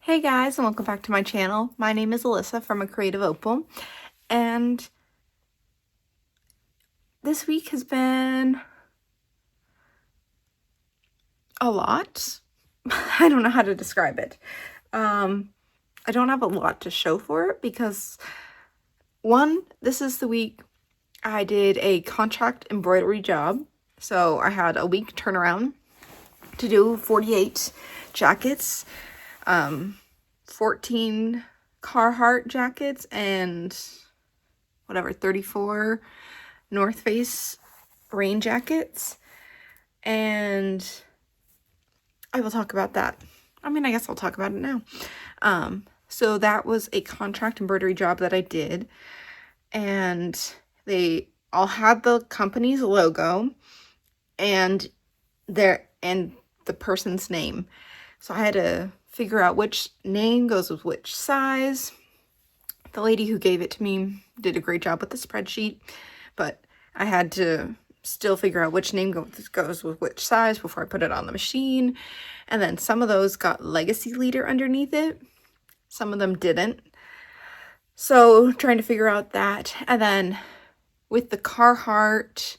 Hey guys, and welcome back to my channel. My name is Alyssa from A Creative Opal, and this week has been a lot. I don't know how to describe it. I don't have a lot to show for it because, one, this is the week I did a contract embroidery job, so I had a week turnaround to do 48 jackets, 14 Carhartt jackets, and whatever, 34 North Face rain jackets, and I will talk about that. I guess I'll talk about it now. So that was a contract embroidery job that I did, and they all had the company's logo and the person's name. So I had to figure out which name goes with which size. The lady who gave it to me did a great job with the spreadsheet, but I had to still figure out which name goes with which size before I put it on the machine. And then some of those got legacy leader underneath it. Some of them didn't. So trying to figure out that. And then with the Carhartt,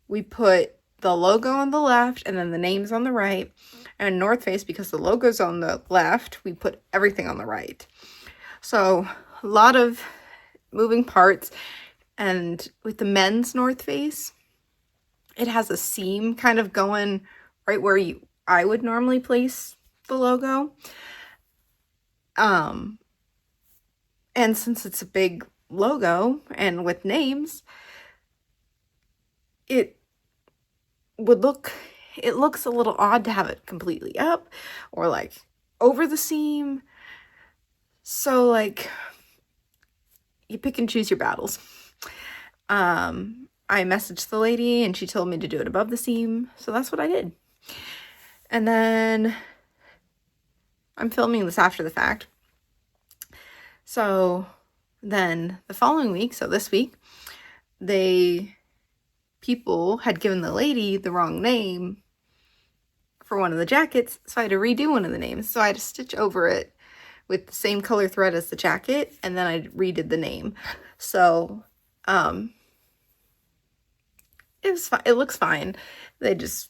we put the logo on the left and then the names on the right. And North Face, because the logo's on the left, we put everything on the right. So a lot of moving parts. And with the men's North Face, it has a seam kind of going right where I would normally place the logo. And since it's a big logo and with names, it looks a little odd to have it completely up or like over the seam. So like you pick and choose your battles. I messaged the lady and she told me to do it above the seam, so that's what I did. And then I'm filming this after the fact. So then the following week, so this week, people had given the lady the wrong name for one of the jackets, so I had to redo one of the names. So I had to stitch over it with the same color thread as the jacket, and then I redid the name. So it was fine. It looks fine. It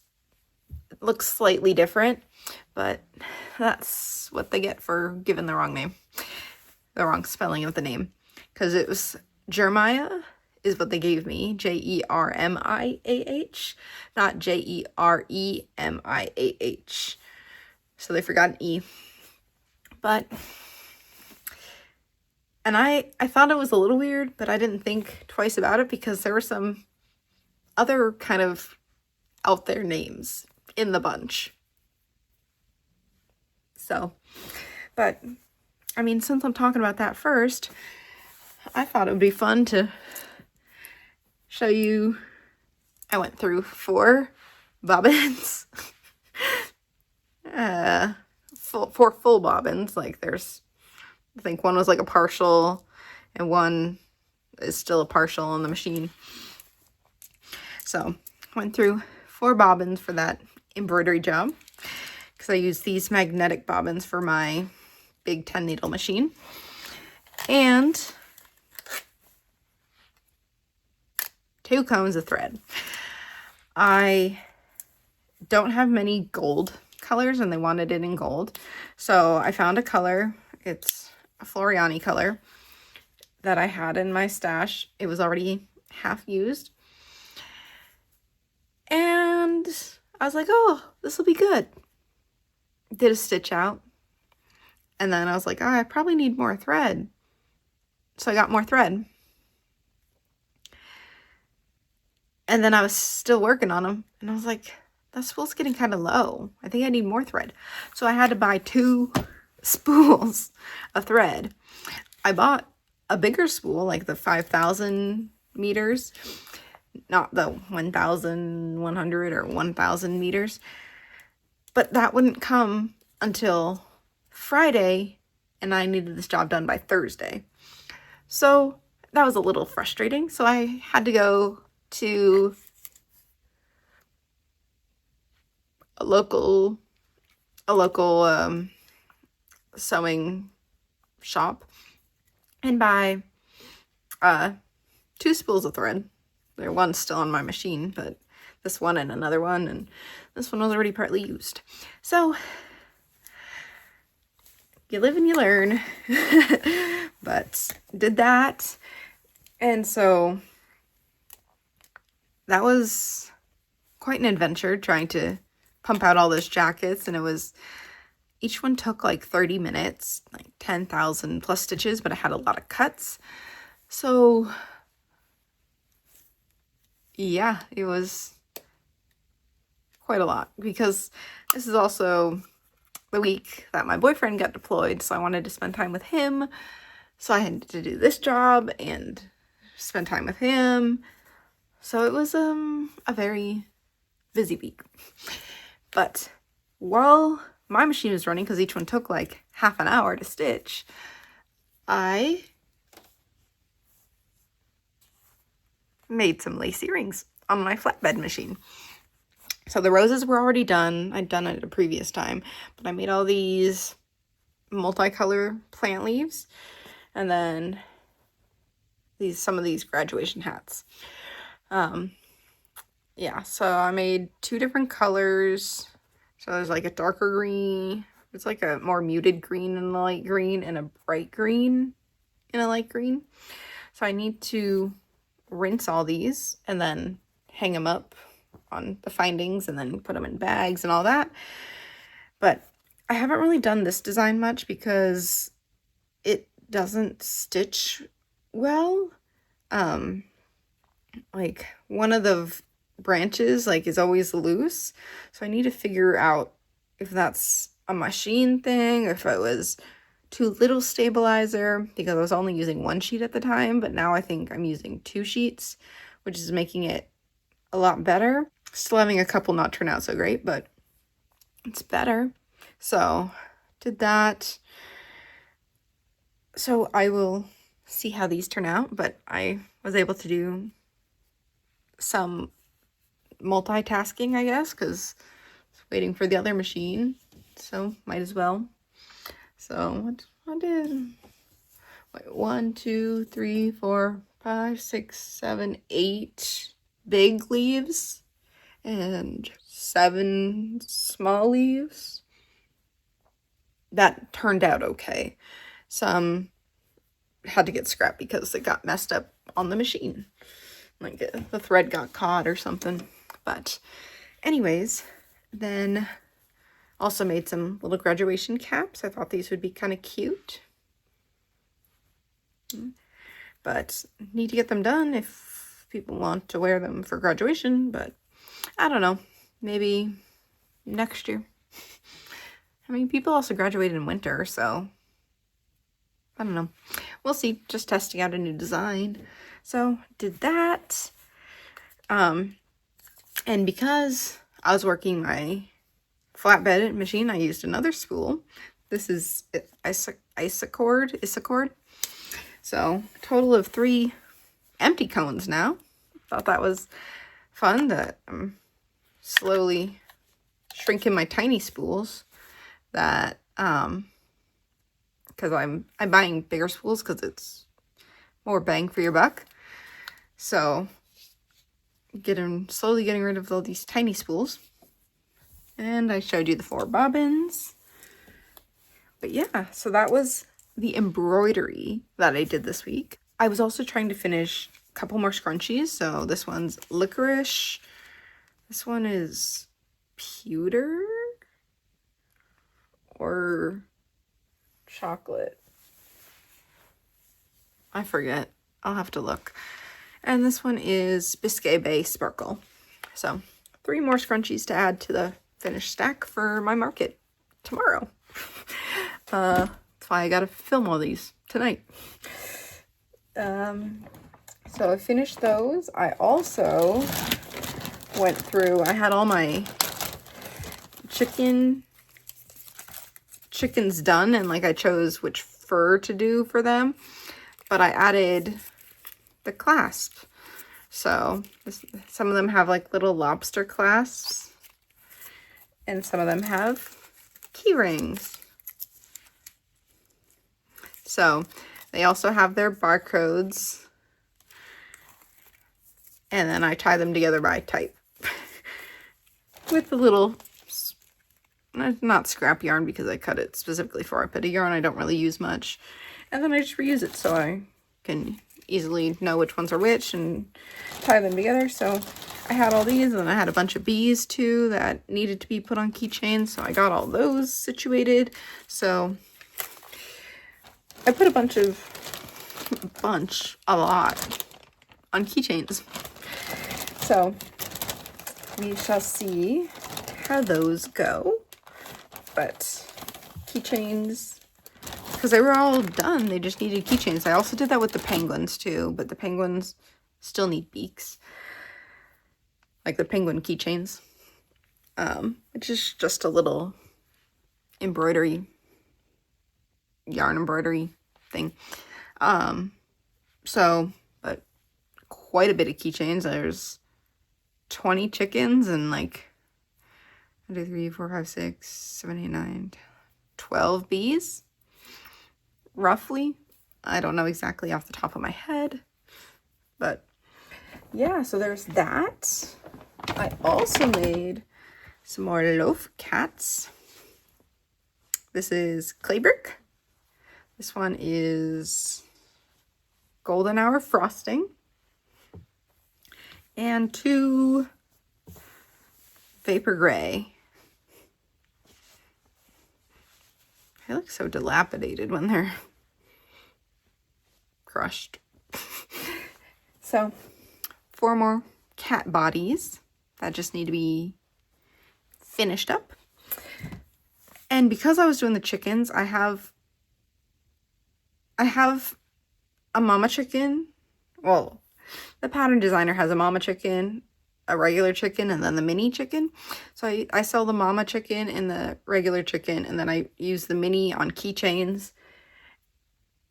looks slightly different, but that's what they get for giving the wrong name, the wrong spelling of the name, because it was Jeremiah is what they gave me, Jermiah, not Jeremiah. So they forgot an E. And I thought it was a little weird, but I didn't think twice about it because there were some other kind of out there names in the bunch. So, but since I'm talking about that first, I thought it would be fun to show you. I went through 4 bobbins, 4 full bobbins. Like I think one was like a partial and one is still a partial on the machine. So went through 4 bobbins for that embroidery job because I use these magnetic bobbins for my big 10 needle machine. And 2 cones of thread. I don't have many gold colors and they wanted it in gold. So I found a color. It's a Floriani color that I had in my stash. It was already half used. And I was like, oh, this will be good. Did a stitch out. And then I was like, oh, I probably need more thread. So I got more thread. And then I was still working on them. And I was like, that spool's getting kind of low. I think I need more thread. So I had to buy 2 spools of thread. I bought a bigger spool, like the 5,000 meters. Not the 1,100 or 1,000 meters. But that wouldn't come until Friday, and I needed this job done by Thursday. So that was a little frustrating. So I had to go to a local sewing shop and buy 2 spools of thread. One's still on my machine, but this one and another one, and this one was already partly used. So you live and you learn. But did that, and so that was quite an adventure trying to pump out all those jackets, and each one took like 30 minutes, like 10,000 plus stitches, but I had a lot of cuts. So yeah, it was quite a lot, because this is also the week that my boyfriend got deployed, so I wanted to spend time with him. So I had to do this job and spend time with him. So it was a very busy week. But while my machine was running, because each one took like half an hour to stitch, I made some lace earrings on my flatbed machine. So the roses were already done. I'd done it a previous time, but I made all these multicolor plant leaves, and then some of these graduation hats. Yeah, so I made 2 different colors. So there's like a darker green, it's like a more muted green and a light green, and a bright green and a light green. So I need to rinse all these and then hang them up on the findings and then put them in bags and all that. But I haven't really done this design much because it doesn't stitch well. Like one of the branches like is always loose, so I need to figure out if that's a machine thing, or if it was too little stabilizer, because I was only using 1 sheet at the time, but now I think I'm using 2 sheets, which is making it a lot better. Still having a couple not turn out so great, but it's better. So did that. So I will see how these turn out, but I was able to do some multitasking, I guess, because I was waiting for the other machine, so might as well. So what I did, wait, 1, 2, 3, 4, 5, 6, 7, 8 big leaves and 7 small leaves. That turned out okay. Some had to get scrapped because it got messed up on the machine, like the thread got caught or something. But anyways, then also made some little graduation caps. I thought these would be kind of cute, but need to get them done if people want to wear them for graduation. But I don't know, maybe next year. I mean, people also graduate in winter, so I don't know. We'll see. Just testing out a new design. So did that. And because I was working my flatbed machine, I used another spool. This is Isacord. So total of 3 empty cones now. Thought that was fun, that I'm slowly shrinking my tiny spools, that because I'm buying bigger spools because it's more bang for your buck. So slowly getting rid of all these tiny spools. And I showed you the 4 bobbins. But yeah, so that was the embroidery that I did this week. I was also trying to finish a couple more scrunchies. So this one's licorice. This one is pewter or chocolate. I forget. I'll have to look. And this one is Biscay Bay Sparkle. So 3 more scrunchies to add to the finished stack for my market tomorrow. That's why I gotta film all these tonight. So I finished those. I also went through, I had all my chickens done, and like I chose which fur to do for them, but I added the clasp. So some of them have like little lobster clasps, and some of them have key rings. So they also have their barcodes. And then I tie them together by type. With the little, not scrap yarn because I cut it specifically for it, but a yarn I don't really use much. And then I just reuse it so I can easily know which ones are which and tie them together. So I had all these, and then I had a bunch of bees too that needed to be put on keychains, so I got all those situated. So I put a lot on keychains. So we shall see how those go. But keychains, because they were all done, they just needed keychains. I also did that with the penguins too, but the penguins still need beaks. Like the penguin keychains. Which is just a little embroidery, yarn embroidery thing. But quite a bit of keychains. There's 20 chickens and like 1, 2, 3, 4, 5, 6, 7, 8, 9, 12 bees, roughly. I don't know exactly off the top of my head, but yeah, so there's that. I also made some more loaf cats. This is clay brick. This one is golden hour frosting. And 2 vapor gray. They look so dilapidated when they're crushed. So 4 more cat bodies that just need to be finished up. And because I was doing the chickens, I have a mama chicken. Well, the pattern designer has a mama chicken, a regular chicken, and then the mini chicken. So I sell the mama chicken and the regular chicken, and then I use the mini on keychains.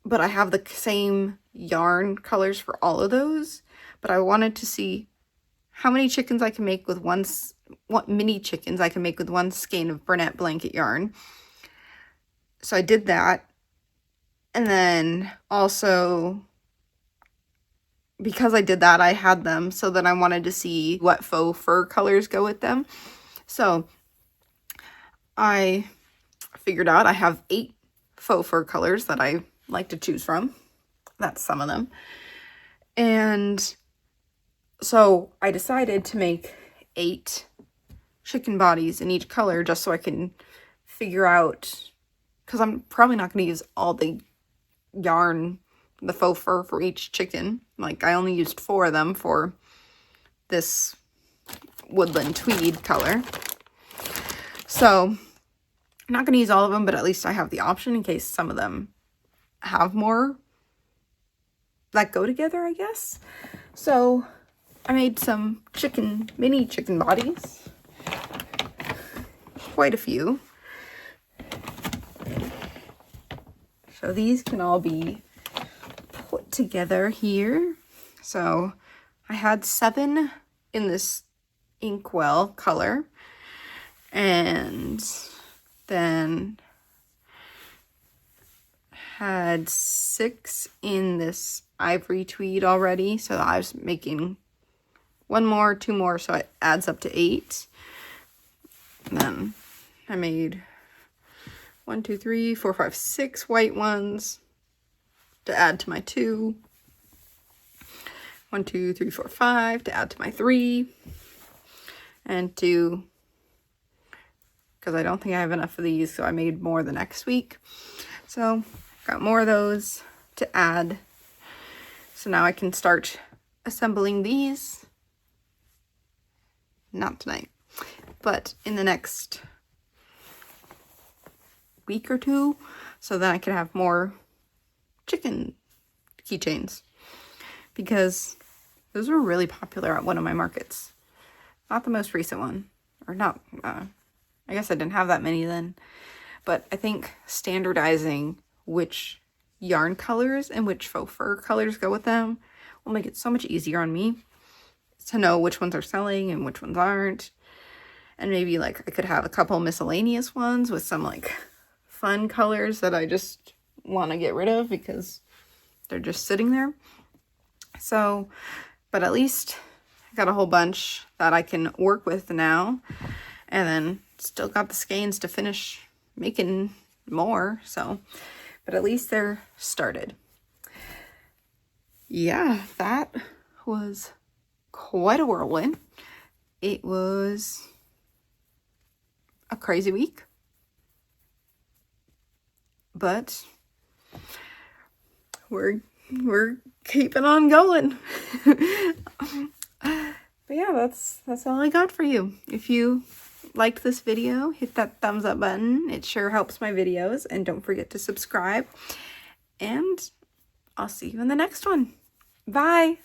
But I have the same yarn colors for all of those. But I wanted to see how many chickens I can make with what mini chickens I can make with 1 skein of Bernette blanket yarn. So I did that. And then also, because I did that, I had them, so then I wanted to see what faux fur colors go with them. So I figured out I have 8 faux fur colors that I like to choose from. That's some of them. And so I decided to make 8 chicken bodies in each color just so I can figure out, because I'm probably not going to use all the yarn, the faux fur for each chicken. Like, I only used 4 of them for this woodland tweed color. So I'm not going to use all of them, but at least I have the option in case some of them have more that go together, I guess. So I made some mini chicken bodies. Quite a few. So these can all be put together here. So I had 7 in this inkwell color, and then had 6 in this ivory tweed already. So I was making 1 more, 2 more, so it adds up to 8. And then I made 1, 2, 3, 4, 5, 6 white ones to add to my 2. 1, 2, 3, 4, 5 to add to my 3. And 2, because I don't think I have enough of these, so I made more the next week. So got more of those to add. So now I can start assembling these. Not tonight, but in the next week or 2, so then I can have more chicken keychains, because those were really popular at one of my markets. Not the most recent one, or not, I guess I didn't have that many then, but I think standardizing which yarn colors and which faux fur colors go with them will make it so much easier on me to know which ones are selling and which ones aren't. And maybe like I could have a couple miscellaneous ones with some like fun colors that I just want to get rid of because they're just sitting there. So, but at least I got a whole bunch that I can work with now. And then still got the skeins to finish making more. So, but at least they're started. Yeah, that was quite a whirlwind. It was a crazy week. But we're keeping on going. But yeah, that's all I got for you. If you liked this video, hit that thumbs up button. It sure helps my videos. And don't forget to subscribe. And I'll see you in the next one. Bye!